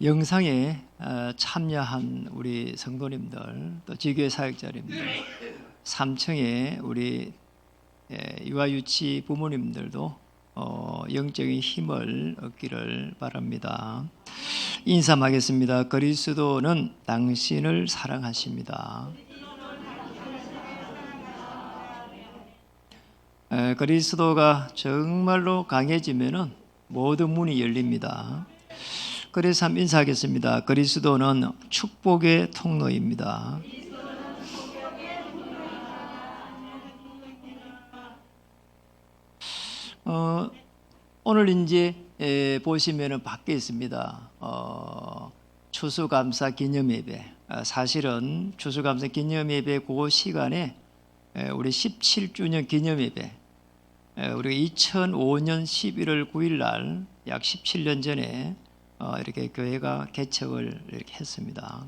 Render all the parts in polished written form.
영상에 참여한 우리 성도님들, 또 지교회 사역자님들, 3층에 우리 유아유치 부모님들도 영적인 힘을 얻기를 바랍니다. 인사하겠습니다. 그리스도는 당신을 사랑하십니다. 그리스도가 정말로 강해지면은 모든 문이 열립니다. 그래서 한번 인사하겠습니다. 그리스도는 축복의 통로입니다. 오늘 이제 보시면은 밖에 있습니다. 추수감사 기념예배. 사실은 추수감사 기념예배 그 시간에 우리 17주년 기념예배, 우리가 2005년 11월 9일 날 약 17년 전에 이렇게 교회가 개척을 이렇게 했습니다.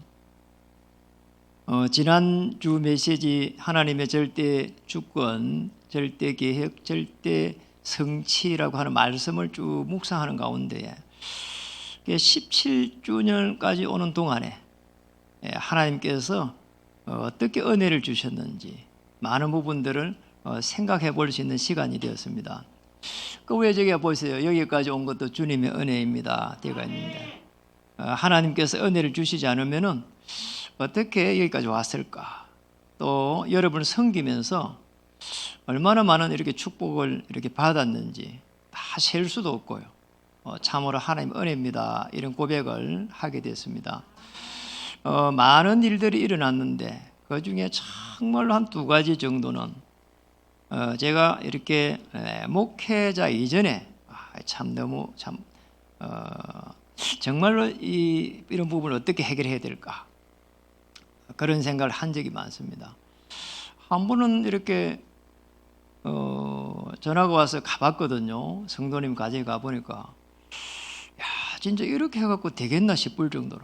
지난주 메시지 하나님의 절대 주권, 절대 계획, 절대 성취라고 하는 말씀을 쭉 묵상하는 가운데 17주년까지 오는 동안에 하나님께서 어떻게 은혜를 주셨는지 많은 부분들을 생각해 볼 수 있는 시간이 되었습니다. 그 위에 저기 보세요. 여기까지 온 것도 주님의 은혜입니다. 되어 있는데 하나님께서 은혜를 주시지 않으면은 어떻게 여기까지 왔을까? 또 여러분을 섬기면서 얼마나 많은 이렇게 축복을 이렇게 받았는지 다 셀 수도 없고요. 참으로 하나님 은혜입니다. 이런 고백을 하게 됐습니다. 많은 일들이 일어났는데 그 중에 정말로 한 두 가지 정도는 제가 이렇게 목회자 이전에 참 너무 정말로 이런 부분을 어떻게 해결해야 될까 그런 생각을 한 적이 많습니다. 한 번은 이렇게 전화가 와서 가봤거든요. 성도님 가정에 가보니까 야 진짜 이렇게 해갖고 되겠나 싶을 정도로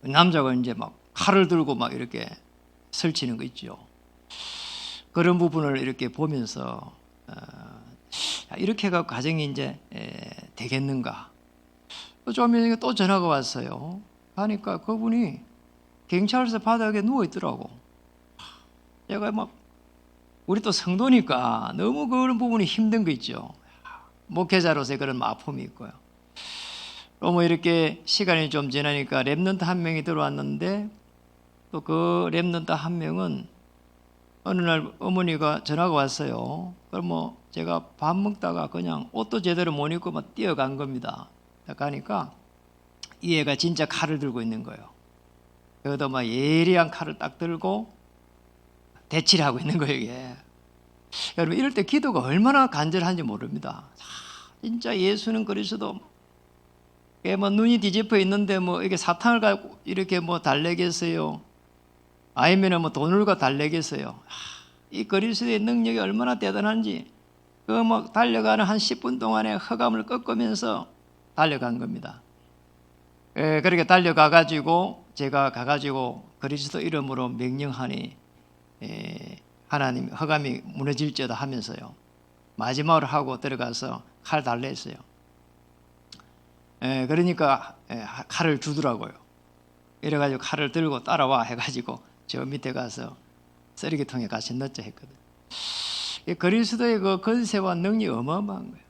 남자가 이제 막 칼을 들고 막 이렇게 설치는 거 있죠. 그런 부분을 이렇게 보면서 이렇게 해갖고 가정이 이제 되겠는가. 좀 전에 또 전화가 왔어요. 하니까 그분이 경찰서 바닥에 누워 있더라고. 제가 막 우리 또 성도니까 너무 그런 부분이 힘든 거 있죠. 목회자로서의 그런 아픔이 있고요. 또 뭐 이렇게 시간이 좀 지나니까 랩런트 한 명이 들어왔는데 또 그 랩런트 한 명은 어느 날 어머니가 전화가 왔어요. 그럼 뭐 제가 밥 먹다가 그냥 옷도 제대로 못 입고 막 뛰어간 겁니다. 가니까 이 애가 진짜 칼을 들고 있는 거예요. 여기다 막 예리한 칼을 딱 들고 대치를 하고 있는 거예요, 이게. 여러분 이럴 때 기도가 얼마나 간절한지 모릅니다. 진짜 예수는 그리스도. 뭐 눈이 뒤집혀 있는데 뭐 이게 사탕을 갖고 이렇게 뭐 달래겠어요? 아니면 뭐 돈을 갖고 달래겠어요? 이 그리스도의 능력이 얼마나 대단한지 그 뭐 달려가는 한 10분 동안에 허감을 꺾으면서 달려간 겁니다. 그렇게 달려가 가지고 제가 가가지고 그리스도 이름으로 명령하니 하나님 허감이 무너질지어다 하면서요. 마지막으로 하고 들어가서 칼 달랬어요. 그러니까 칼을 주더라고요. 이래가지고 칼을 들고 따라와 해가지고 저 밑에 가서 쓰레기통에 같이 넣자 했거든요. 그리스도의 그 권세와 능력이 어마어마한 거예요.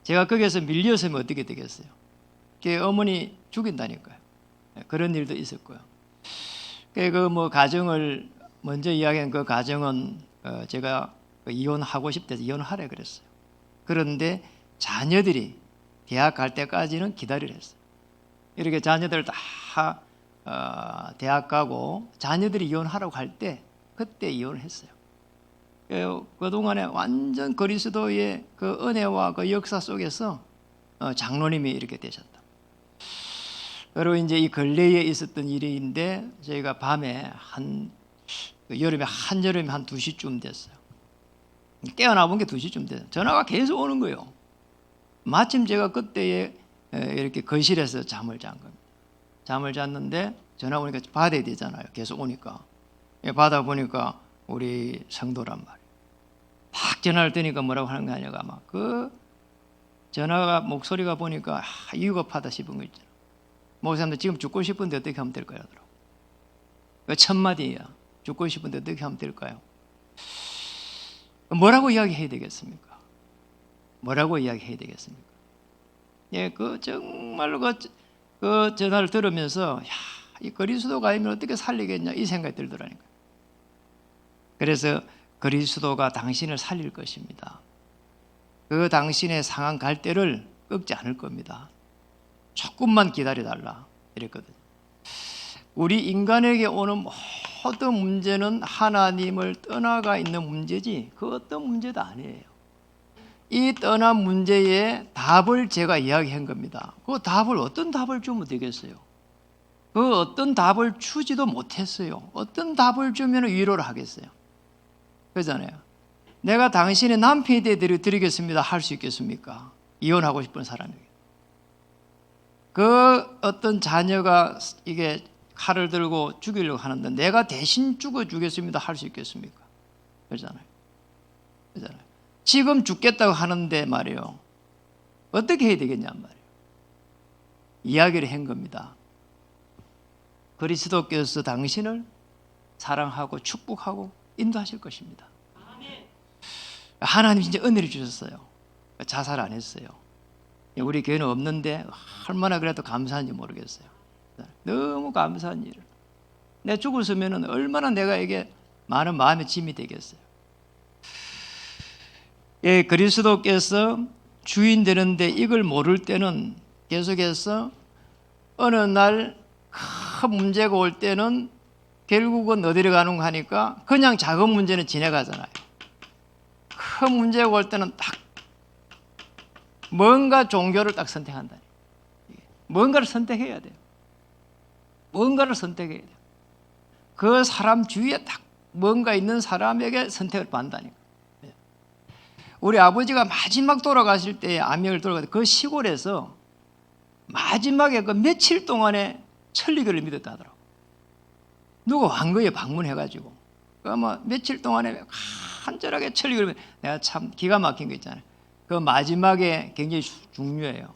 제가 거기에서 밀렸으면 어떻게 되겠어요? 어머니 죽인다니까요. 그런 일도 있었고요. 그 뭐 가정을 먼저 이야기한 그 가정은 제가 이혼하고 싶대서 이혼하래 그랬어요. 그런데 자녀들이 대학 갈 때까지는 기다리라 했어요. 이렇게 자녀들 다 대학 가고 자녀들이 이혼하라고 할 때 그때 이혼을 했어요. 그동안에 완전 그리스도의 그 은혜와 그 역사 속에서 장로님이 이렇게 되셨다. 그리고 이제 이 근래에 있었던 일인데 저희가 밤에 여름에 한여름에 한 2시쯤 됐어요. 깨어나 본 게 2시쯤 됐어요. 전화가 계속 오는 거예요. 마침 제가 그때에 이렇게 거실에서 잠을 잔 겁니다. 잠을 잤는데 전화 오니까 받아야 되잖아요. 계속 오니까. 받아 보니까 우리 성도란 말이에요. 딱 전화를 드니까 뭐라고 하는 거 아니가 막 그 전화가 목소리가 보니까 위급하다 싶은 거 있잖아요. 목사님들 지금 죽고 싶은데 어떻게 하면 될까요? 그 첫마디야. 죽고 싶은데 어떻게 하면 될까요? 뭐라고 이야기해야 되겠습니까? 뭐라고 이야기해야 되겠습니까? 예, 정말로 그 전화를 들으면서 야, 이 그리스도가 아니면 어떻게 살리겠냐 이 생각이 들더라니까요. 그래서 그리스도가 당신을 살릴 것입니다. 그 당신의 상한 갈대를 꺾지 않을 겁니다. 조금만 기다려달라 이랬거든요. 우리 인간에게 오는 모든 문제는 하나님을 떠나가 있는 문제지 그 어떤 문제도 아니에요. 이 떠난 문제의 답을 제가 이야기한 겁니다. 그 답을 어떤 답을 주면 되겠어요? 그 어떤 답을 주지도 못했어요. 어떤 답을 주면 위로를 하겠어요? 그러잖아요. 내가 당신의 남편이 되어드리겠습니다 할 수 있겠습니까? 이혼하고 싶은 사람에게. 그 어떤 자녀가 이게 칼을 들고 죽이려고 하는데 내가 대신 죽어주겠습니다 할 수 있겠습니까? 그러잖아요. 그러잖아요. 지금 죽겠다고 하는데 말이에요. 어떻게 해야 되겠냐 말이에요. 이야기를 한 겁니다. 그리스도께서 당신을 사랑하고 축복하고 인도하실 것입니다. 하나님 진짜 은혜를 주셨어요. 자살 안 했어요. 우리 교회는 없는데 얼마나 그래도 감사한지 모르겠어요. 너무 감사한 일을. 내가 죽었으면 얼마나 내가 이게 많은 마음의 짐이 되겠어요. 예, 그리스도께서 주인 되는데 이걸 모를 때는 계속해서 어느 날 큰 문제가 올 때는 결국은 어디로 가는가 하니까 그냥 작은 문제는 지나가잖아요. 큰 문제가 올 때는 딱 뭔가 종교를 딱 선택한다. 뭔가를 선택해야 돼요. 뭔가를 선택해야 돼요. 그 사람 주위에 딱 뭔가 있는 사람에게 선택을 받는다니까. 우리 아버지가 마지막 돌아가실 때 암역을 돌아가실 때 그 시골에서 마지막에 그 며칠 동안에 천리교를 믿었다 하더라고. 누가 왕거에 방문해가지고 아마 며칠 동안에 간절하게 천리교를 내가 참 기가 막힌 거 있잖아요. 그 마지막에 굉장히 중요해요.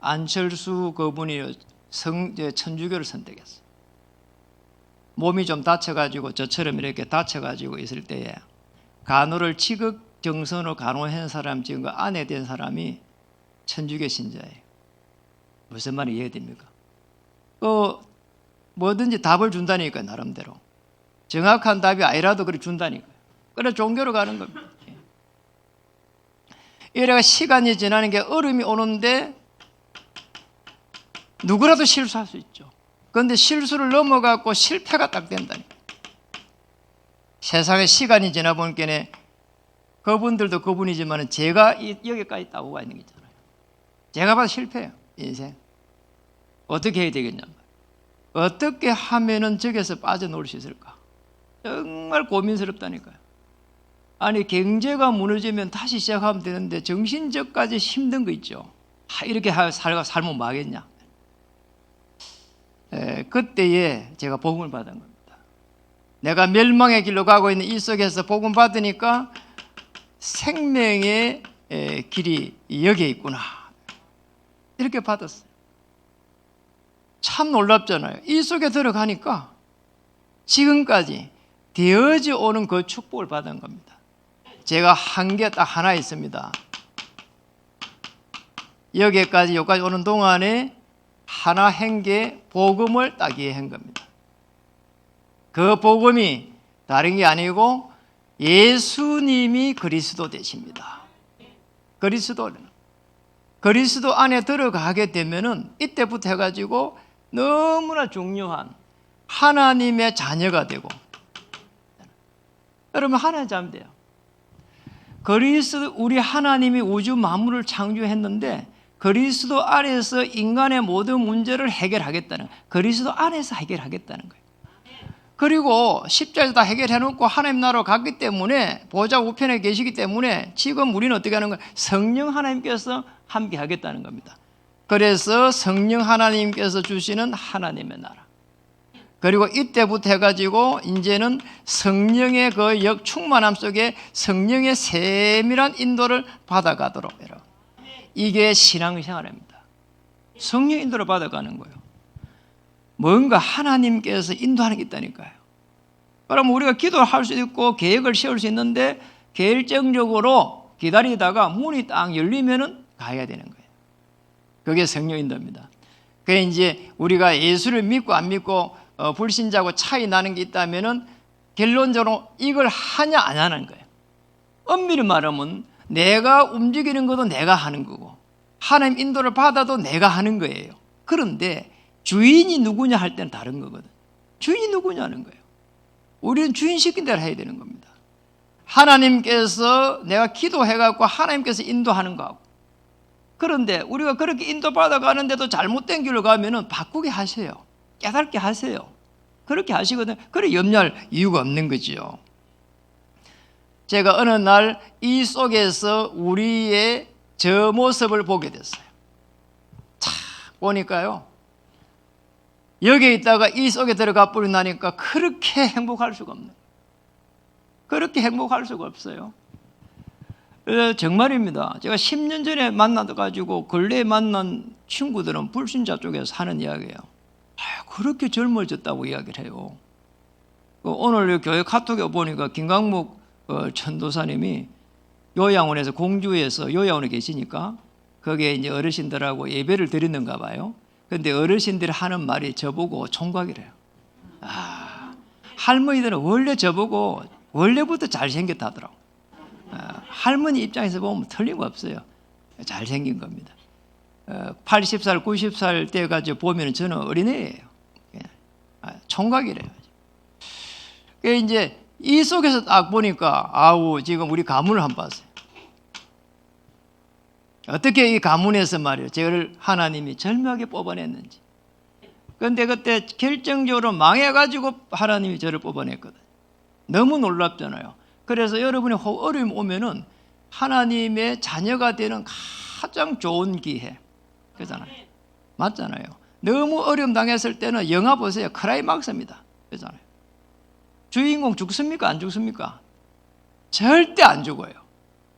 안철수 그분이 천주교를 선택했어요. 몸이 좀 다쳐가지고 저처럼 이렇게 다쳐가지고 있을 때에 간호를 치극정선으로 간호한 사람 지금 그 아내 된 사람이 천주교 신자예요. 무슨 말이 이해됩니까? 뭐든지 답을 준다니까요. 나름대로 정확한 답이 아니라도 그렇게 준다니까요. 그래 종교로 가는 겁니다. 이래가 시간이 지나는 게 얼음이 오는데 누구라도 실수할 수 있죠. 그런데 실수를 넘어가고 실패가 딱 된다니까. 세상에 시간이 지나 보니까 그분들도 그분이지만 제가 여기까지 따고 가 있는 게 있잖아요. 제가 봐도 실패예요. 인생. 어떻게 해야 되겠냐. 어떻게 하면은 저기서 빠져나올 수 있을까. 정말 고민스럽다니까요. 아니 경제가 무너지면 다시 시작하면 되는데 정신적까지 힘든 거 있죠. 이렇게 살면 뭐 하겠냐. 그때에 제가 복음을 받은 겁니다. 내가 멸망의 길로 가고 있는 이 속에서 복음 받으니까 생명의 길이 여기에 있구나. 이렇게 받았어요. 참 놀랍잖아요. 이 속에 들어가니까 지금까지 되어져 오는 그 축복을 받은 겁니다. 제가 한 게 딱 하나 있습니다. 여기까지 오는 동안에 하나 한 게 복음을 딱 이해한 겁니다. 그 복음이 다른 게 아니고 예수님이 그리스도 되십니다. 그리스도 안에 들어가게 되면은 이때부터 해가지고 너무나 중요한 하나님의 자녀가 되고, 여러분 하나님 자녀 돼요. 그리스도 우리 하나님이 우주 만물을 창조했는데 그리스도 안에서 인간의 모든 문제를 해결하겠다는, 그리스도 안에서 해결하겠다는 거예요. 그리고 십자가에서 다 해결해 놓고 하나님 나라로 갔기 때문에 보좌 우편에 계시기 때문에 지금 우리는 어떻게 하는 거예요? 성령 하나님께서 함께 하겠다는 겁니다. 그래서 성령 하나님께서 주시는 하나님의 나라, 그리고 이때부터 해가지고 이제는 성령의 그 충만함 속에 성령의 세밀한 인도를 받아가도록, 이게 신앙생활입니다. 성령 인도를 받아가는 거예요. 뭔가 하나님께서 인도하는 게 있다니까요. 그럼 우리가 기도할 수 있고 계획을 세울 수 있는데 결정적으로 기다리다가 문이 딱 열리면은 가야 되는 거예요. 그게 성령 인도입니다. 그게 이제 우리가 예수를 믿고 안 믿고 불신자고 차이 나는 게 있다면은 결론적으로 이걸 하냐 안 하는 거예요. 엄밀히 말하면 내가 움직이는 것도 내가 하는 거고 하나님 인도를 받아도 내가 하는 거예요. 그런데 주인이 누구냐 할 때는 다른 거거든. 주인이 누구냐는 거예요. 우리는 주인 시킨 대로 해야 되는 겁니다. 하나님께서 내가 기도해갖고 하나님께서 인도하는 거하고, 그런데 우리가 그렇게 인도받아 가는데도 잘못된 길로 가면은 바꾸게 하세요. 깨닫게 하세요. 그렇게 하시거든요. 그래 염려할 이유가 없는 거지요. 제가 어느 날 이 속에서 우리의 저 모습을 보게 됐어요. 자, 보니까요. 여기에 있다가 이 속에 들어가 버리고 나니까 그렇게 행복할 수가 없네. 그렇게 행복할 수가 없어요. 정말입니다. 제가 10년 전에 만나가지고 근래에 만난 친구들은 불신자 쪽에서 하는 이야기예요. 그렇게 젊어졌다고 이야기를 해요. 오늘 교회 카톡에 보니까 김강목 전도사님이 요양원에서 공주에서 요양원에 계시니까 거기에 이제 어르신들하고 예배를 드리는가 봐요. 근데 어르신들이 하는 말이 저보고 총각이래요. 할머니들은 원래 저보고 원래부터 잘생겼다더라고. 할머니 입장에서 보면 틀림없어요. 잘생긴 겁니다. 80살, 90살 때까지 보면 저는 어린애예요. 총각이래요. 이제 이 속에서 딱 보니까 지금 우리 가문을 한번 봤어요. 어떻게 이 가문에서 말이에요. 저를 하나님이 절묘하게 뽑아냈는지. 그런데 그때 결정적으로 망해가지고 하나님이 저를 뽑아냈거든요. 너무 놀랍잖아요. 그래서 여러분이 어려움 오면은 하나님의 자녀가 되는 가장 좋은 기회. 그잖아요. 맞잖아요. 너무 어려움 당했을 때는 영화 보세요. 크라이막스입니다. 그잖아요. 주인공 죽습니까? 안 죽습니까? 절대 안 죽어요.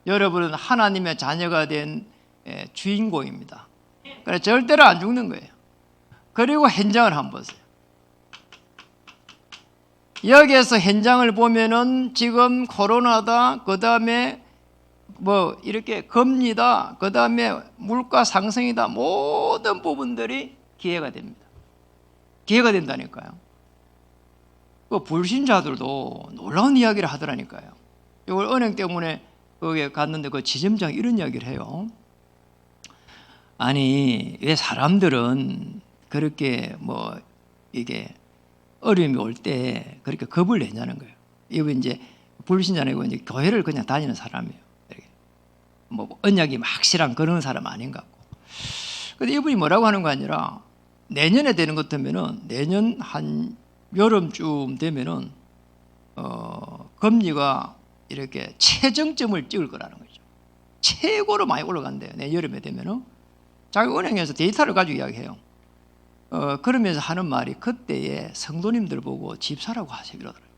여러분은 하나님의 자녀가 된 주인공입니다. 그래 절대로 안 죽는 거예요. 그리고 현장을 한번 보세요. 여기에서 현장을 보면은 지금 코로나다, 그 다음에 뭐 이렇게 금리다, 그 다음에 물가 상승이다, 모든 부분들이 기회가 됩니다. 기회가 된다니까요. 그 불신자들도 놀라운 이야기를 하더라니까요. 이걸 은행 때문에 거기에 갔는데 그 지점장이 이런 이야기를 해요. 아니 왜 사람들은 그렇게 뭐 이게 어려움이 올 때 그렇게 겁을 내냐는 거예요. 이거 이제 불신자는 이제 교회를 그냥 다니는 사람이에요. 뭐 언약이 막 확실한 그런 사람 아닌 것 같고. 근데 이분이 뭐라고 하는 거 아니라 내년에 되는 것 같으면은 내년 한 여름쯤 되면은 금리가 이렇게 최정점을 찍을 거라는 거죠. 최고로 많이 올라간대요. 내년 여름에 되면은 자기 은행에서 데이터를 가지고 이야기해요. 그러면서 하는 말이 그때에 성도님들 보고 집 사라고 하세요 이러더라고요.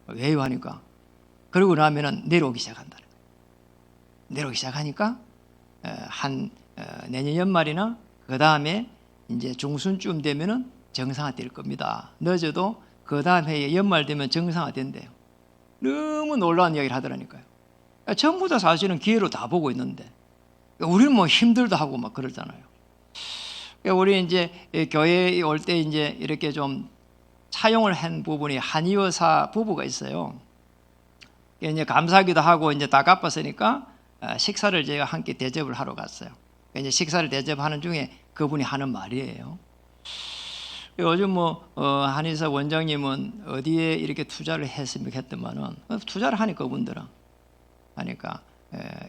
왜요 하니까 그러고 나면은 내려오기 시작한다는 거예요. 내려오기 시작하니까 내년 연말이나 그 다음에 이제 중순쯤 되면은 정상화될 겁니다. 늦어도 그 다음 해에 연말 되면 정상화된대요. 너무 놀라운 이야기를 하더라니까요. 전부 다 사실은 기회로 다 보고 있는데 우리는 뭐 힘들다 하고 막 그러잖아요. 우리 이제 교회에 올 때 이제 이렇게 좀 차용을 한 부분이 한의사 부부가 있어요. 이제 감사하기도 하고 이제 다 갚았으니까 식사를 제가 함께 대접을 하러 갔어요. 이제 식사를 대접하는 중에 그분이 하는 말이에요. 요즘 뭐 한의사 원장님은 어디에 이렇게 투자를 했습니까 했더만은 투자를 하니까 그분들은 하니까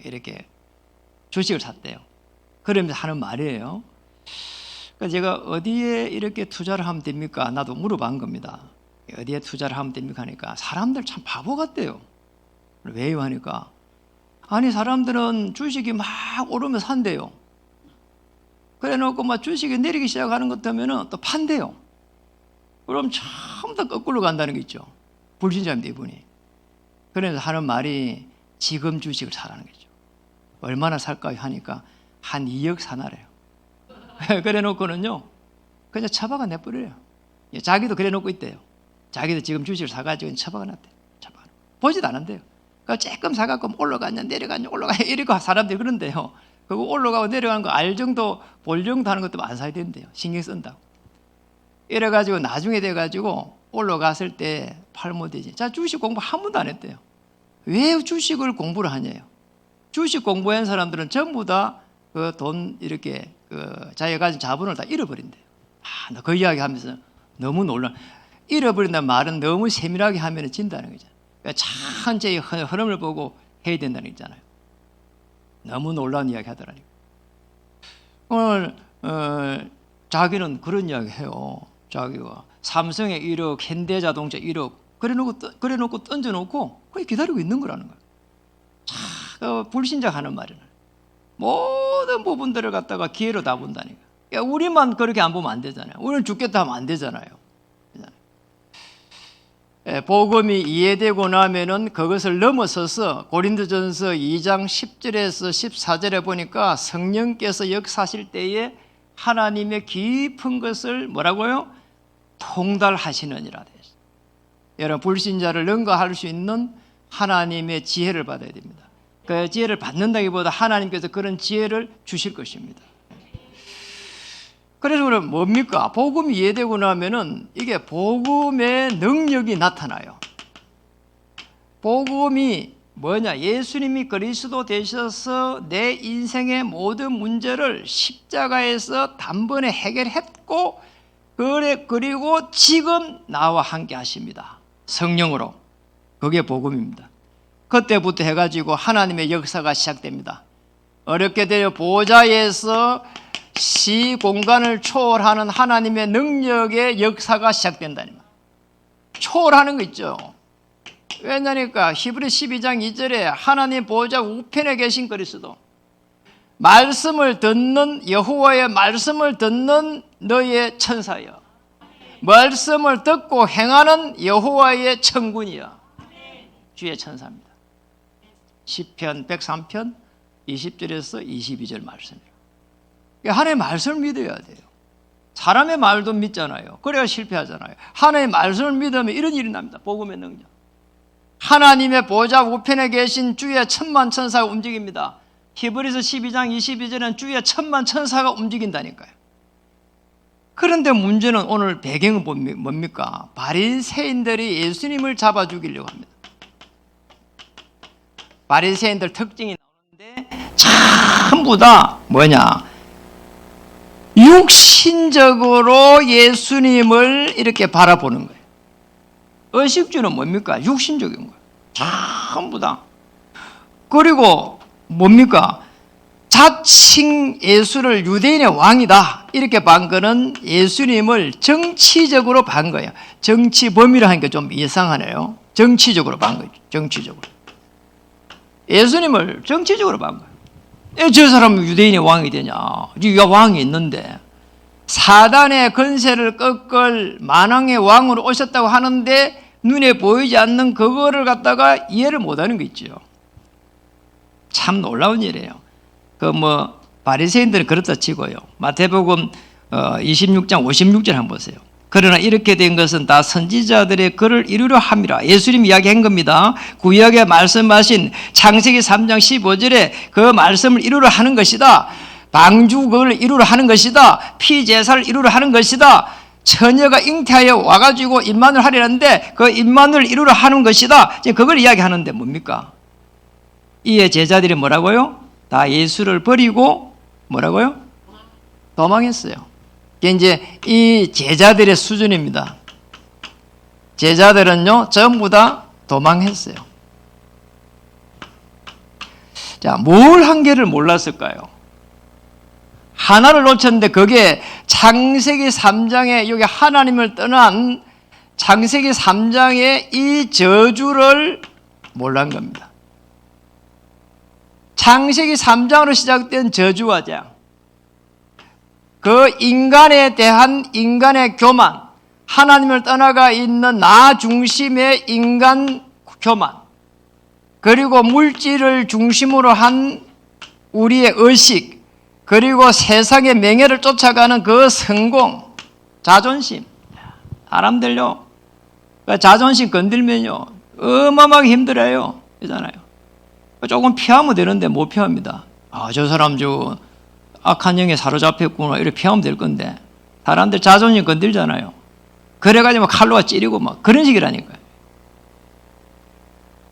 이렇게 주식을 샀대요. 그러면서 하는 말이에요. 그러니까 제가 어디에 이렇게 투자를 하면 됩니까? 나도 물어본 겁니다. 어디에 투자를 하면 됩니까? 하니까 사람들 참 바보 같대요. 왜요? 하니까 아니 사람들은 주식이 막 오르면 산대요. 그래 놓고 막 주식이 내리기 시작하는 것 같으면 또 판대요. 그럼 처음 다 거꾸로 간다는 게 있죠. 불신자입니다 이분이. 그래서 하는 말이 지금 주식을 사라는 거죠. 얼마나 살까요? 하니까 한 2억 사나래요. 그래 놓고는요 그냥 처박아 내버려요. 자기도 그래 놓고 있대요. 자기도 지금 주식을 사가지고 처박아 놨대요. 처박아. 보지도 않은데요. 그러니까 조금 사갖고 올라갔냐 내려갔냐 올라가냐 이러고 사람들이 그런데요. 그거 올라가고 내려가는 거 알 정도 볼 정도 하는 것도 안 사야 된대요. 신경 쓴다고. 이래가지고 나중에 돼가지고 올라갔을 때 팔면 되지. 자, 주식 공부 한 번도 안 했대요. 왜 주식을 공부를 하냐요. 주식 공부한 사람들은 전부 다 그 돈 이렇게 자기가 가진 자본을 다 잃어버린대요. 나 그 이야기 하면서 너무 놀라. 잃어버린다는 말은 너무 세밀하게 하면 진다는 거죠. 그러니까 천천히 흐름을 보고 해야 된다는 거잖아요. 너무 놀라운 이야기 하더라니까. 오늘 자기는 그런 이야기 해요. 자기가 삼성에 1억, 현대자동차 1억 그래놓고 던져놓고 거기 기다리고 있는 거라는 거예요. 참 불신자 하는 말이네. 모든 부분들을 갖다가 기회로 다 본다니까. 그러니까 우리만 그렇게 안 보면 안 되잖아요. 우리는 죽겠다 하면 안 되잖아요. 복음이 이해되고 나면은 그것을 넘어서서 고린도전서 2장 10절에서 14절에 보니까 성령께서 역사하실 때에 하나님의 깊은 것을 뭐라고요? 통달하시느니라 되어 있어요. 여러분 불신자를 능가할 수 있는 하나님의 지혜를 받아야 됩니다. 그 지혜를 받는다기보다 하나님께서 그런 지혜를 주실 것입니다. 그래서 그럼 뭡니까? 복음이 이해되고 나면은 이게 복음의 능력이 나타나요. 복음이 뭐냐? 예수님이 그리스도 되셔서 내 인생의 모든 문제를 십자가에서 단번에 해결했고, 그리고 지금 나와 함께 하십니다. 성령으로. 그게 복음입니다. 그때부터 해가지고 하나님의 역사가 시작됩니다. 어렵게 되어 보좌에서 시 공간을 초월하는 하나님의 능력의 역사가 시작된다는 말. 초월하는 거 있죠. 왜냐니까 히브리 12장 2절에 하나님 보좌 우편에 계신 그리스도, 말씀을 듣는 여호와의 말씀을 듣는 너의 천사여, 말씀을 듣고 행하는 여호와의 천군이여, 주의 천사입니다. 시편 103편 20절에서 22절 말씀이에요. 하나님의 말씀을 믿어야 돼요. 사람의 말도 믿잖아요. 그래야 실패하잖아요. 하나님의 말씀을 믿으면 이런 일이 납니다. 복음의 능력. 하나님의 보좌 우편에 계신 주의 천만 천사가 움직입니다. 히브리서 12장 22절은 주의 천만 천사가 움직인다니까요. 그런데 문제는 오늘 배경은 뭡니까? 바리새인들이 예수님을 잡아 죽이려고 합니다. 바리새인들 특징이 나오는데 전부 다 뭐냐? 육신적으로 예수님을 이렇게 바라보는 거예요. 의식주는 뭡니까? 육신적인 거예요. 전부 다. 그리고 뭡니까? 자칭 예수를 유대인의 왕이다 이렇게 반 거는 예수님을 정치적으로 반 거예요. 정치범위라 하니까 좀 이상하네요. 정치적으로 반 거죠. 정치적으로. 예수님을 정치적으로 반 거예요. 저 사람은 유대인의 왕이 되냐? 네가 왕이 있는데 사단의 권세를 꺾을 만왕의 왕으로 오셨다고 하는데 눈에 보이지 않는 그거를 갖다가 이해를 못하는 거 있죠. 참 놀라운 일이에요. 바리새인들은 그렇다 치고요. 마태복음 26장 56절 한번 보세요. 그러나 이렇게 된 것은 다 선지자들의 글을 이루려 함이라. 예수님이 이야기한 겁니다. 구약에 말씀하신 창세기 3장 15절에 그 말씀을 이루려 하는 것이다. 방주를 이루려 하는 것이다. 피제사를 이루려 하는 것이다. 처녀가 잉태하여 와가지고 임만을 하려는데 그 임만을 이루려 하는 것이다. 그걸 이야기하는데 뭡니까? 이에 제자들이 뭐라고요? 다 예수를 버리고 뭐라고요? 도망했어요. 이게 이제 이 제자들의 수준입니다. 제자들은요 전부 다 도망했어요. 자, 뭘 한 개를 몰랐을까요? 하나를 놓쳤는데 그게 창세기 3장에 여기 하나님을 떠난 창세기 3장의 이 저주를 몰란 겁니다. 창세기 3장으로 시작된 저주와장, 그 인간에 대한 인간의 교만, 하나님을 떠나가 있는 나 중심의 인간 교만, 그리고 물질을 중심으로 한 우리의 의식, 그리고 세상의 명예를 쫓아가는 그 성공, 자존심. 사람들요, 자존심 건들면요, 어마어마하게 힘들어요. 그잖아요. 조금 피하면 되는데 못 피합니다. 저 사람 저 악한 영에 사로잡혔구나. 이렇게 피하면 될 건데, 사람들 자존심 건들잖아요. 그래가지고 칼로 찌르고 막 그런 식이라니까요.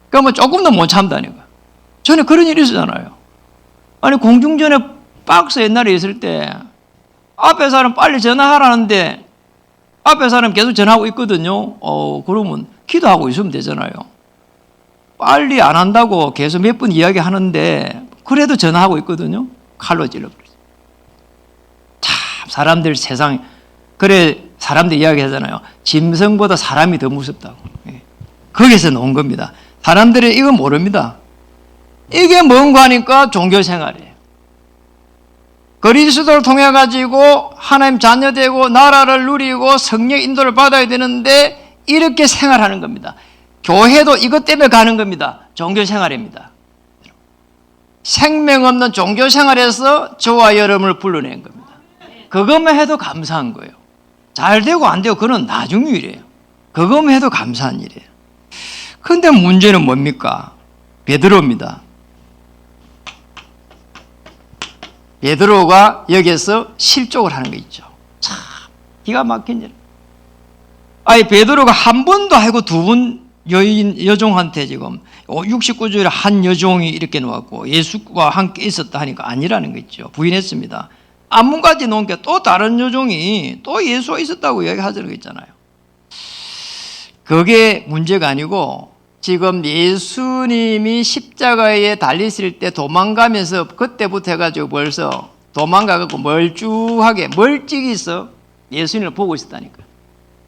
그러니까 뭐 조금 더 못 참다니까. 전에 그런 일이 있었잖아요. 아니, 공중전에 박스 옛날에 있을 때 앞에 사람 빨리 전화하라는데 앞에 사람 계속 전화하고 있거든요. 그러면 기도하고 있으면 되잖아요. 빨리 안 한다고 계속 몇 번 이야기하는데 그래도 전화하고 있거든요. 칼로 찔러버렸어요. 참, 사람들 세상, 그래 사람들 이야기하잖아요. 짐승보다 사람이 더 무섭다고. 거기서 나온 겁니다. 사람들이 이거 모릅니다. 이게 뭔가 하니까 종교생활이에요. 그리스도를 통해 가지고 하나님 자녀 되고 나라를 누리고 성령 인도를 받아야 되는데 이렇게 생활하는 겁니다. 교회도 이것 때문에 가는 겁니다. 종교생활입니다. 생명 없는 종교생활에서 저와 여러분을 불러낸 겁니다. 그것만 해도 감사한 거예요. 잘 되고 안 되고 그건 나중 일이에요. 그것만 해도 감사한 일이에요. 그런데 문제는 뭡니까? 베드로입니다. 베드로가 여기에서 실족을 하는 거 있죠. 참 기가 막힌 일. 아니, 베드로가 한 번도 하고 두 번 여종한테 지금 69절에 한 여종이 이렇게 놓았고 예수와 함께 있었다 하니까 아니라는 거 있죠. 부인했습니다. 안문까지 놓은 게 또 다른 여종이 또 예수와 있었다고 이야기하자는 거 있잖아요. 그게 문제가 아니고 지금 예수님이 십자가에 달리실 때 도망가면서 그때부터 해가지고 벌써 도망가고 멀쩡하게 멀찍이서 예수님을 보고 있었다니까.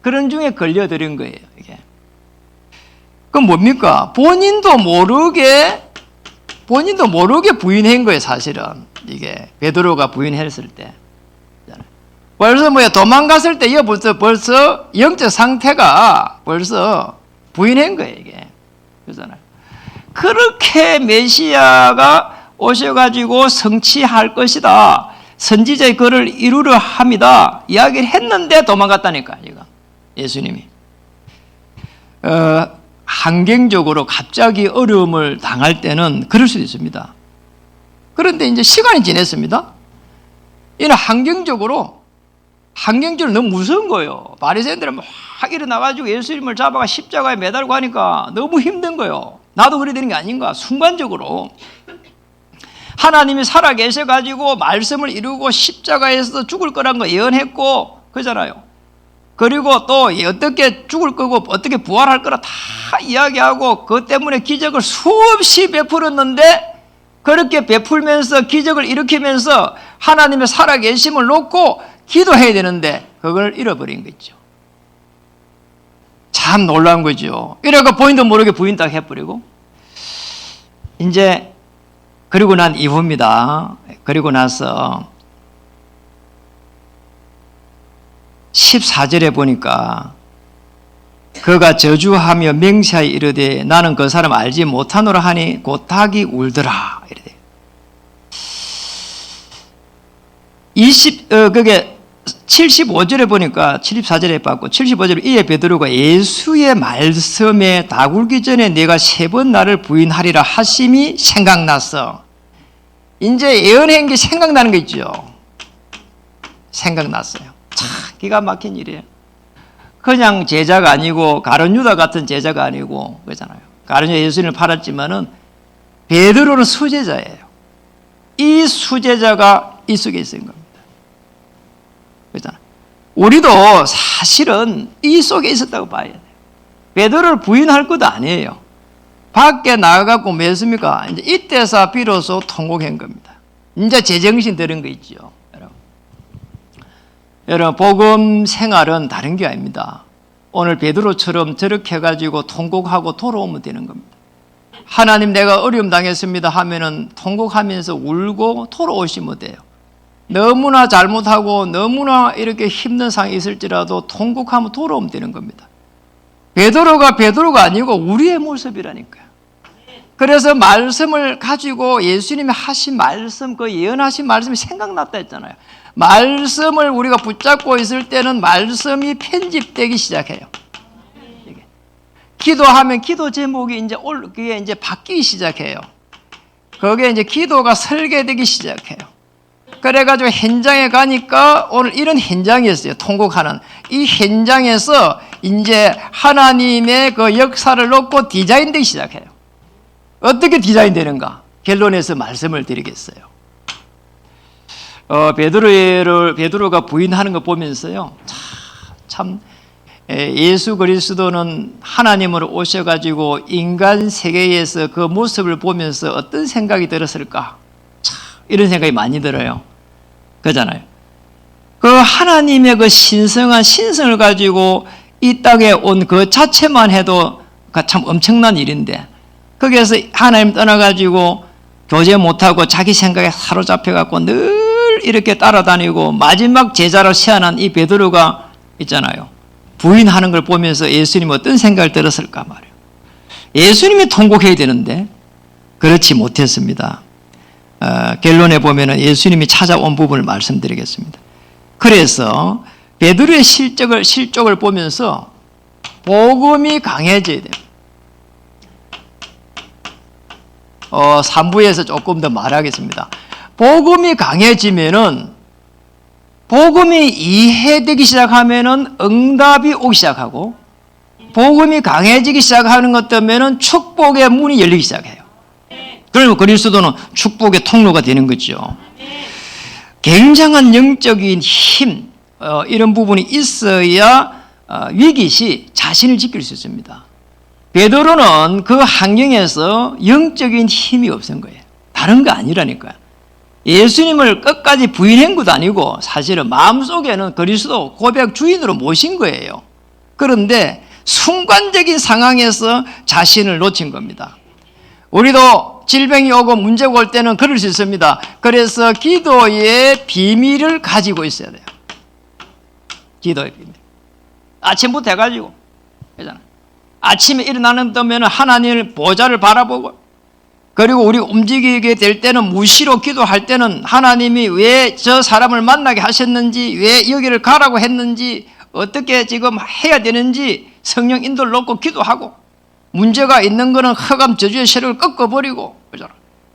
그런 중에 걸려들은 거예요, 이게. 그럼 뭡니까? 본인도 모르게 부인한 거예요, 사실은. 이게 베드로가 부인했을 때. 벌써 도망갔을 때 벌써 영적 상태가 벌써 부인한 거예요, 이게. 그렇잖아요. 그렇게 메시아가 오셔가지고 성취할 것이다. 선지자의 글을 이루려 합니다. 이야기를 했는데 도망갔다니까, 이거. 예수님이. 환경적으로 갑자기 어려움을 당할 때는 그럴 수도 있습니다. 그런데 이제 시간이 지났습니다. 이는 환경적으로 너무 무서운 거예요. 바리새인들은 막 일어나가지고 예수님을 잡아가 십자가에 매달고 하니까 너무 힘든 거예요. 나도 그래야 되는 게 아닌가. 순간적으로 하나님이 살아계셔가지고 말씀을 이루고 십자가에서 죽을 거란 거 예언했고 그러잖아요. 그리고 또 어떻게 죽을 거고 어떻게 부활할 거라 다 이야기하고 그것 때문에 기적을 수없이 베풀었는데 그렇게 베풀면서 기적을 일으키면서 하나님의 살아계심을 놓고 기도해야 되는데 그걸 잃어버린 거죠. 참 놀라운 거죠. 이래가 본인도 모르게 부인 딱 해버리고 이제 그리고 난 이후입니다. 그리고 나서 14절에 보니까 그가 저주하며 맹세하여 이르되 나는 그 사람 알지 못하노라 하니 곧 닭이 울더라. 이래. 그게 75절에 보니까 74절에 봤고 75절에 이에 베드로가 예수의 말씀에 닭 울기 전에 내가 3번 나를 부인하리라 하심이 생각났어. 이제 예언한 게 생각나는 거 있죠. 생각났어요. 참 기가 막힌 일이에요. 그냥 제자가 아니고 가룟 유다 같은 제자가 아니고 그렇잖아요. 가룟 유다 예수님을 팔았지만은 베드로는 수제자예요. 이 수제자가 이 속에 있는 겁니다. 그렇잖아요. 우리도 사실은 이 속에 있었다고 봐야 돼요. 베드로를 부인할 것도 아니에요. 밖에 나가갖고 뭐 했습니까? 이제 이때서 비로소 통곡한 겁니다. 이제 제정신 들은 거 있죠. 여러분, 복음 생활은 다른 게 아닙니다. 오늘 베드로처럼 저렇게 해가지고 통곡하고 돌아오면 되는 겁니다. 하나님 내가 어려움 당했습니다 하면은 통곡하면서 울고 돌아오시면 돼요. 너무나 잘못하고 너무나 이렇게 힘든 상황이 있을지라도 통곡하면 돌아오면 되는 겁니다. 베드로가 아니고 우리의 모습이라니까요. 그래서 말씀을 가지고 예수님이 하신 말씀, 그 예언하신 말씀이 생각났다 했잖아요. 말씀을 우리가 붙잡고 있을 때는 말씀이 편집되기 시작해요. 기도하면 기도 제목이 그게 이제 바뀌기 시작해요. 거기에 이제 기도가 설계되기 시작해요. 그래가지고 현장에 가니까 오늘 이런 현장이었어요. 통곡하는. 이 현장에서 이제 하나님의 그 역사를 놓고 디자인되기 시작해요. 어떻게 디자인되는가? 결론에서 말씀을 드리겠어요. 베드로가 부인하는 거 보면서요. 참 예수 그리스도는 하나님으로 오셔가지고 인간 세계에서 그 모습을 보면서 어떤 생각이 들었을까? 참 이런 생각이 많이 들어요. 그잖아요. 그 하나님의 그 신성한 신성을 가지고 이 땅에 온 그 자체만 해도 참 엄청난 일인데 거기에서 하나님 떠나가지고 교제 못하고 자기 생각에 사로잡혀갖고 늘 이렇게 따라다니고 마지막 제자로 세안한 이 베드로가 있잖아요. 부인하는 걸 보면서 예수님이 어떤 생각을 들었을까 말이에요. 예수님이 통곡해야 되는데 그렇지 못했습니다. 결론에 보면은 예수님이 찾아온 부분을 말씀드리겠습니다. 그래서 베드로의 실족을 보면서 복음이 강해져야 돼요. 3부에서 조금 더 말하겠습니다. 복음이 강해지면은 복음이 이해되기 시작하면은 응답이 오기 시작하고 복음이 강해지기 시작하는 것 때문에는 축복의 문이 열리기 시작해요. 그러면 그리스도는 축복의 통로가 되는 거죠. 굉장한 영적인 힘 이런 부분이 있어야 위기 시 자신을 지킬 수 있습니다. 베드로는 그 환경에서 영적인 힘이 없은 거예요. 다른 거 아니라니까요. 예수님을 끝까지 부인한 것도 아니고 사실은 마음속에는 그리스도 고백 주인으로 모신 거예요. 그런데 순간적인 상황에서 자신을 놓친 겁니다. 우리도 질병이 오고 문제가 올 때는 그럴 수 있습니다. 그래서 기도의 비밀을 가지고 있어야 돼요. 기도의 비밀. 아침부터 해가지고 그잖아요. 아침에 일어나는 때면 하나님의 보좌를 바라보고 그리고 우리 움직이게 될 때는 무시로 기도할 때는 하나님이 왜 저 사람을 만나게 하셨는지 왜 여기를 가라고 했는지 어떻게 지금 해야 되는지 성령 인도를 놓고 기도하고 문제가 있는 거는 흑암 저주의 세력을 꺾어버리고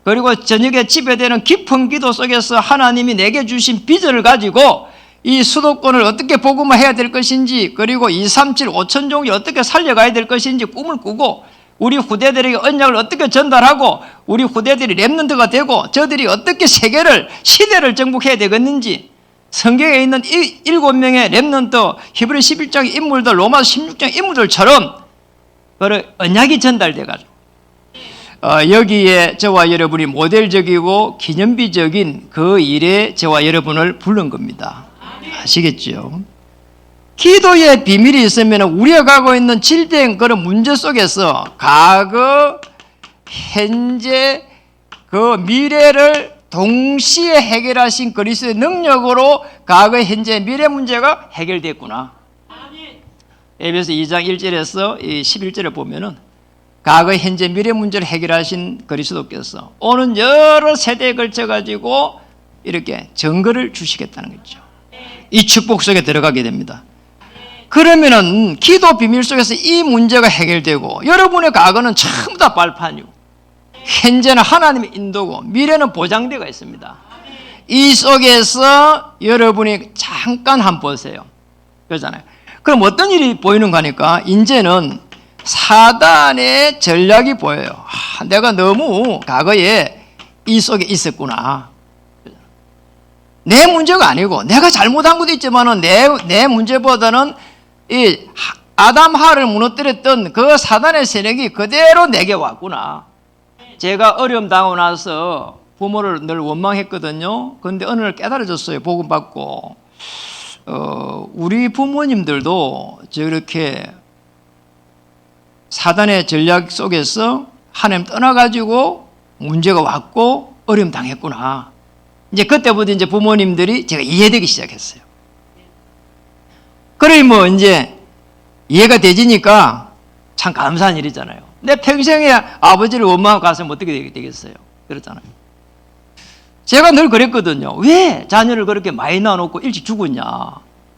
그리고 저녁에 집에 되는 깊은 기도 속에서 하나님이 내게 주신 비전을 가지고 이 수도권을 어떻게 복음화해야 될 것인지 그리고 237 5천종이 어떻게 살려가야 될 것인지 꿈을 꾸고 우리 후대들에게 언약을 어떻게 전달하고 우리 후대들이 렘넌트가 되고 저들이 어떻게 세계를 시대를 정복해야 되겠는지 성경에 있는 7명의 렘넌트 히브리 11장 인물들 로마 16장 인물들처럼 언약이 전달돼가지고 여기에 저와 여러분이 모델적이고 기념비적인 그 일에 저와 여러분을 부른 겁니다. 아시겠죠? 기도의 비밀이 있으면 우리가 가고 있는 질병 그런 문제 속에서 과거, 현재, 그 미래를 동시에 해결하신 그리스도의 능력으로 과거, 현재, 미래 문제가 해결됐구나. 에베소 2장 1절에서 11절에 보면은 과거, 현재, 미래 문제를 해결하신 그리스도께서 오는 여러 세대에 걸쳐가지고 이렇게 증거를 주시겠다는 거죠. 이 축복 속에 들어가게 됩니다. 그러면은 기도 비밀 속에서 이 문제가 해결되고 여러분의 과거는 전부 다 발판이고 현재는 하나님의 인도고 미래는 보장되어 있습니다. 이 속에서 여러분이 잠깐 한번 보세요. 그러잖아요. 그럼 어떤 일이 보이는가 하니까 이제는 사단의 전략이 보여요. 내가 너무 과거에 이 속에 있었구나. 내 문제가 아니고 내가 잘못한 것도 있지만은 내 문제보다는 이 아담 하를 무너뜨렸던 그 사단의 세력이 그대로 내게 왔구나. 제가 어려움 당하고 나서 부모를 늘 원망했거든요. 그런데 어느 날 깨달아졌어요. 복음 받고 우리 부모님들도 저렇게 사단의 전략 속에서 하나님 떠나가지고 문제가 왔고 어려움 당했구나. 이제 그때부터 이제 부모님들이 제가 이해되기 시작했어요. 그러니 뭐 이제 이해가 되지니까 참 감사한 일이잖아요. 내 평생에 아버지를 원망하고 갔으면 어떻게 되겠어요? 그렇잖아요. 제가 늘 그랬거든요. 왜 자녀를 그렇게 많이 낳아놓고 일찍 죽었냐?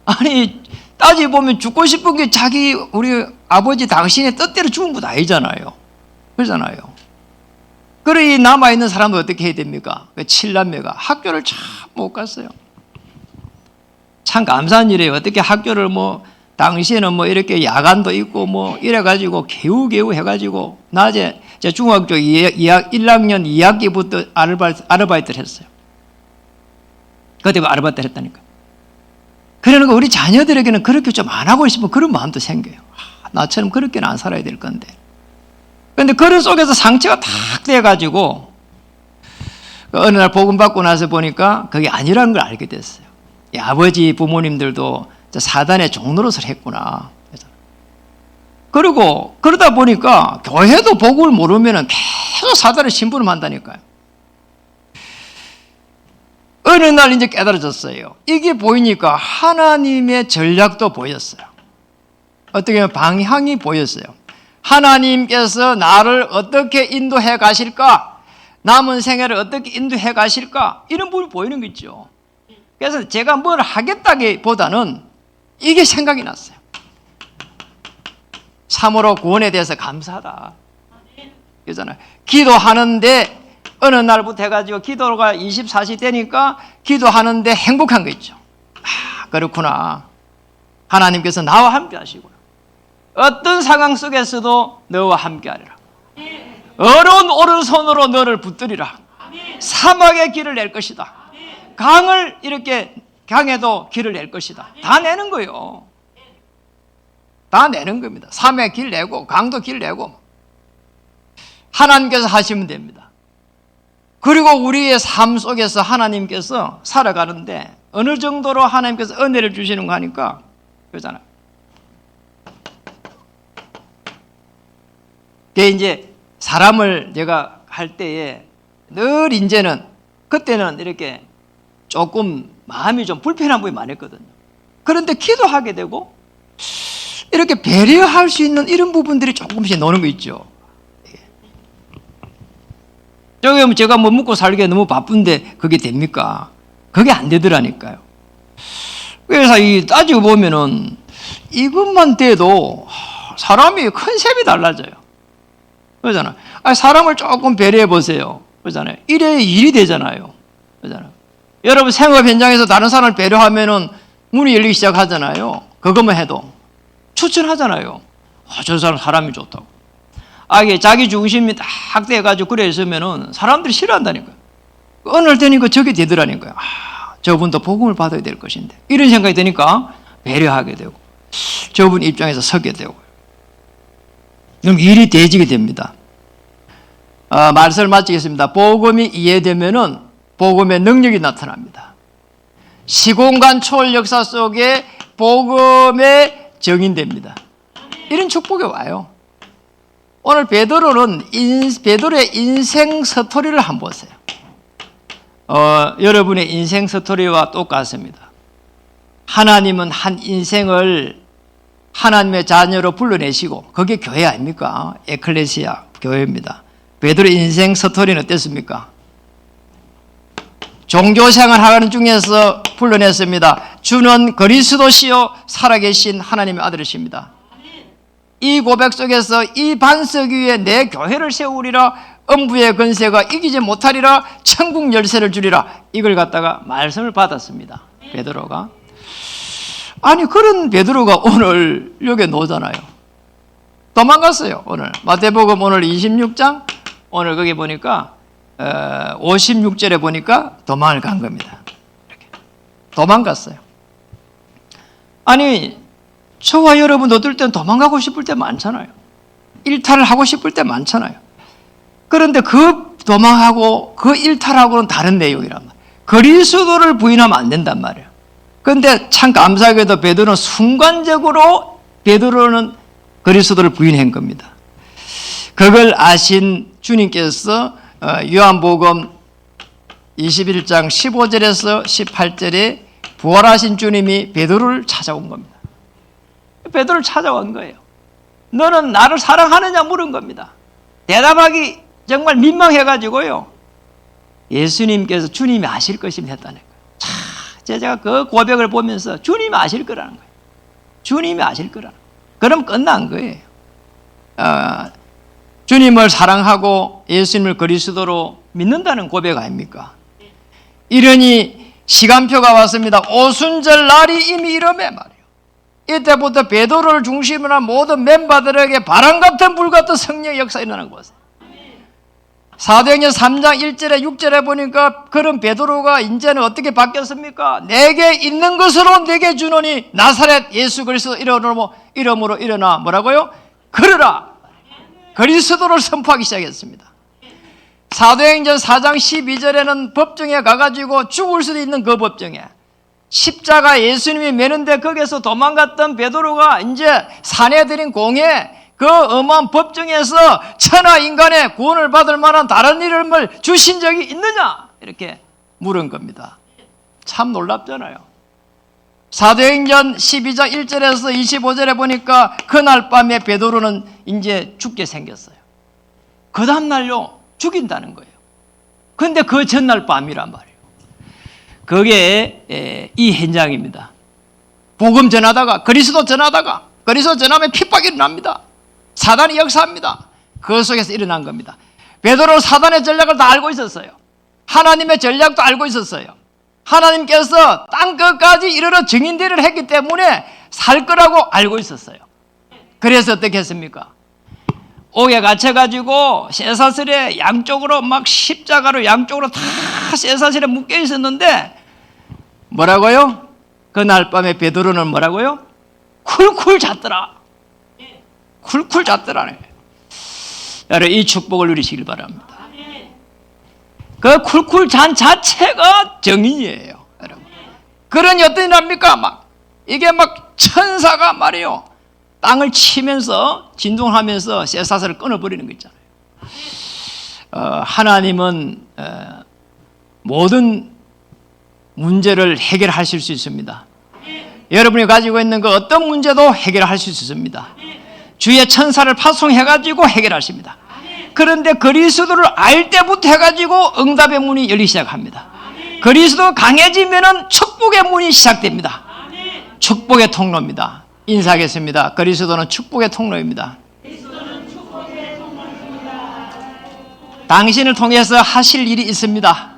아니, 따지보면 죽고 싶은 게 우리 아버지 당신의 뜻대로 죽은 것 아니잖아요. 그러잖아요. 그러니 남아있는 사람은 어떻게 해야 됩니까? 그 7남매가 학교를 참 못 갔어요. 참 감사한 일이에요. 어떻게 학교를 당시에는 이렇게 야간도 있고 이래가지고 겨우겨우 해가지고 낮에 제 중학교 1학년 2학기부터 아르바이트를 했어요. 그때 아르바이트를 했다니까. 그러니까 우리 자녀들에게는 그렇게 좀 안 하고 싶은 그런 마음도 생겨요. 나처럼 그렇게는 안 살아야 될 건데. 그런데 그런 속에서 상처가 탁 돼가지고 어느 날 복음 받고 나서 보니까 그게 아니라는 걸 알게 됐어요. 아버지 부모님들도 사단의 종노릇을 했구나. 그리고 그러다 보니까 교회도 복음을 모르면 계속 사단의 심부름 한다니까요. 어느 날 이제 깨달아졌어요. 이게 보이니까 하나님의 전략도 보였어요. 어떻게 보면 방향이 보였어요. 하나님께서 나를 어떻게 인도해 가실까? 남은 생애를 어떻게 인도해 가실까? 이런 부분이 보이는 거죠. 그래서 제가 뭘 하겠다기보다는 이게 생각이 났어요. 참으로 구원에 대해서 감사하다. 그러잖아요. 기도하는데 어느 날부터 해가지고 기도가 24시 되니까 기도하는데 행복한 거 있죠. 그렇구나. 하나님께서 나와 함께 하시구나. 어떤 상황 속에서도 너와 함께 하리라. 어려운 오른손으로 너를 붙들이라. 사막에 길을 낼 것이다. 강을 이렇게 강에도 길을 낼 것이다. 다 내는 거예요. 다 내는 겁니다. 삶에 길 내고 강도 길 내고 하나님께서 하시면 됩니다. 그리고 우리의 삶 속에서 하나님께서 살아가는데 어느 정도로 하나님께서 은혜를 주시는 거 하니까 그러잖아요. 그게 이제 사람을 제가 할 때에 늘 이제는 그때는 이렇게 조금 마음이 좀 불편한 부분이 많았거든요. 그런데 기도하게 되고 이렇게 배려할 수 있는 이런 부분들이 조금씩 노는 거 있죠. 저기 제가 먹고 살기에 너무 바쁜데 그게 됩니까? 그게 안 되더라니까요. 그래서 따지고 보면은 이것만 돼도 사람이 컨셉이 달라져요. 그러잖아요. 사람을 조금 배려해 보세요. 그러잖아요. 이래 일이 되잖아요. 그러잖아요. 여러분 생업 현장에서 다른 사람을 배려하면은 문이 열리기 시작하잖아요. 그것만 해도 추천하잖아요. 저 사람 사람이 좋다고. 이게 자기 중심이 딱 돼가지고 그래 있으면은 사람들이 싫어한다니까요. 어느 날 되니까 저게 되더라니까요. 저분도 복음을 받아야 될 것인데 이런 생각이 드니까 배려하게 되고 저분 입장에서 서게 되고 그럼 일이 되지게 됩니다. 말씀을 마치겠습니다. 복음이 이해되면은 복음의 능력이 나타납니다. 시공간 초월 역사 속에 복음의 정인됩니다. 이런 축복이 와요. 오늘 베드로의 인생 스토리를 한번 보세요. 여러분의 인생 스토리와 똑같습니다. 하나님은 한 인생을 하나님의 자녀로 불러내시고 그게 교회 아닙니까? 에클레시아 교회입니다. 베드로의 인생 스토리는 어땠습니까? 종교생활하는 중에서 불러냈습니다. 주는 그리스도시요 살아계신 하나님의 아들이십니다. 이 고백 속에서 이 반석 위에 내 교회를 세우리라. 음부의 권세가 이기지 못하리라. 천국 열쇠를 주리라. 이걸 갖다가 말씀을 받았습니다. 베드로가. 아니 그런 베드로가 오늘 여기 나오잖아요. 도망갔어요. 오늘 마태복음 오늘 26장 오늘 거기 보니까 56절에 보니까 도망을 간 겁니다. 이렇게 도망갔어요. 아니 저와 여러분 어떨 땐 도망가고 싶을 때 많잖아요. 일탈을 하고 싶을 때 많잖아요. 그런데 그 도망하고 그 일탈하고는 다른 내용이란 말이에요. 그리스도를 부인하면 안 된단 말이에요. 그런데 참 감사하게도 베드로는 순간적으로 베드로는 그리스도를 부인한 겁니다. 그걸 아신 주님께서 요한복음 21장 15절에서 18절에 부활하신 주님이 베드로를 찾아온 겁니다. 베드로를 찾아온 거예요. 너는 나를 사랑하느냐 물은 겁니다. 대답하기 정말 민망해가지고요. 예수님께서 주님이 아실 것입니다 했다는 거예요. 제자가 그 고백을 보면서 주님이 아실 거라는 거예요. 주님이 아실 거라는 거예요. 그럼 끝난 거예요. 주님을 사랑하고 예수님을 그리스도로 믿는다는 고백 아닙니까? 이러니 시간표가 왔습니다. 오순절 날이 이미 이름에 말이에요. 이때부터 베드로를 중심으로 한 모든 멤버들에게 바람 같은 불 같은 성령의 역사가 일어나는 것이에요. 사도행전 3장 1절에 6절에 보니까 그런 베드로가 이제는 어떻게 바뀌었습니까? 내게 있는 것으로 내게 주노니 나사렛 예수 그리스도 이름으로 일어나 뭐라고요? 걸으라. 그리스도를 선포하기 시작했습니다. 사도행전 4장 12절에는 법정에 가가지고 죽을 수도 있는 그 법정에 십자가 예수님이 매는데 거기서 도망갔던 베드로가 이제 사내들인 공에 그 어마한 법정에서 천하 인간의 구원을 받을 만한 다른 이름을 주신 적이 있느냐? 이렇게 물은 겁니다. 참 놀랍잖아요. 사도행전 12장 1절에서 25절에 보니까 그날 밤에 베드로는 이제 죽게 생겼어요. 그 다음날요 죽인다는 거예요. 그런데 그 전날 밤이란 말이에요. 그게 이 현장입니다. 복음 전하다가 그리스도 전하면 핍박이 일어납니다. 사단이 역사합니다. 그 속에서 일어난 겁니다. 베드로는 사단의 전략을 다 알고 있었어요. 하나님의 전략도 알고 있었어요. 하나님께서 땅끝까지 이르러 증인들을 했기 때문에 살 거라고 알고 있었어요. 그래서 어떻게 했습니까? 옥에 갇혀가지고 쇠사슬에 양쪽으로 막 십자가로 양쪽으로 다 쇠사슬에 묶여 있었는데 뭐라고요? 그날 밤에 베드로는 뭐라고요? 쿨쿨 잤더라. 쿨쿨 잤더라네. 여러분 이 축복을 누리시길 바랍니다. 그 쿨쿨 잔 자체가 정인이에요. 여러분. 그러니 어떤 일 합니까? 이게 천사가 말이요. 땅을 치면서 진동하면서 쇠사슬을 끊어버리는 거 있잖아요. 하나님은 모든 문제를 해결하실 수 있습니다. 여러분이 가지고 있는 그 어떤 문제도 해결하실 수 있습니다. 주의 천사를 파송해가지고 해결하십니다. 그런데 그리스도를 알 때부터 해가지고 응답의 문이 열리기 시작합니다. 그리스도가 강해지면 축복의 문이 시작됩니다. 축복의 통로입니다. 인사하겠습니다. 그리스도는 축복의 통로입니다. 당신을 통해서 하실 일이 있습니다.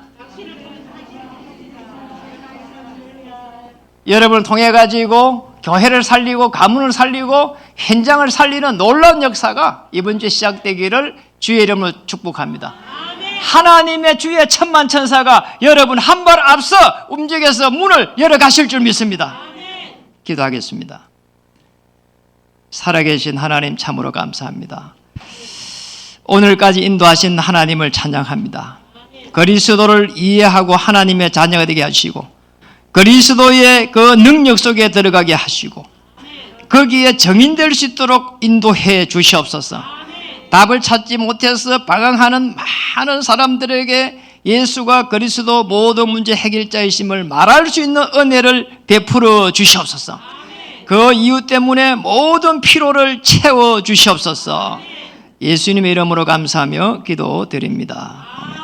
여러분을 통해 가지고 교회를 살리고 가문을 살리고 현장을 살리는 놀라운 역사가 이번 주에 시작되기를 주의 이름으로 축복합니다. 하나님의 주의 천만천사가 여러분 한 발 앞서 움직여서 문을 열어가실 줄 믿습니다. 기도하겠습니다. 살아계신 하나님 참으로 감사합니다. 오늘까지 인도하신 하나님을 찬양합니다. 그리스도를 이해하고 하나님의 자녀가 되게 하시고 그리스도의 그 능력 속에 들어가게 하시고 거기에 정인될 수 있도록 인도해 주시옵소서. 답을 찾지 못해서 방황하는 많은 사람들에게 예수가 그리스도 모든 문제 해결자이심을 말할 수 있는 은혜를 베풀어 주시옵소서. 그 이유 때문에 모든 피로를 채워 주시옵소서. 예수님의 이름으로 감사하며 기도드립니다. 아멘.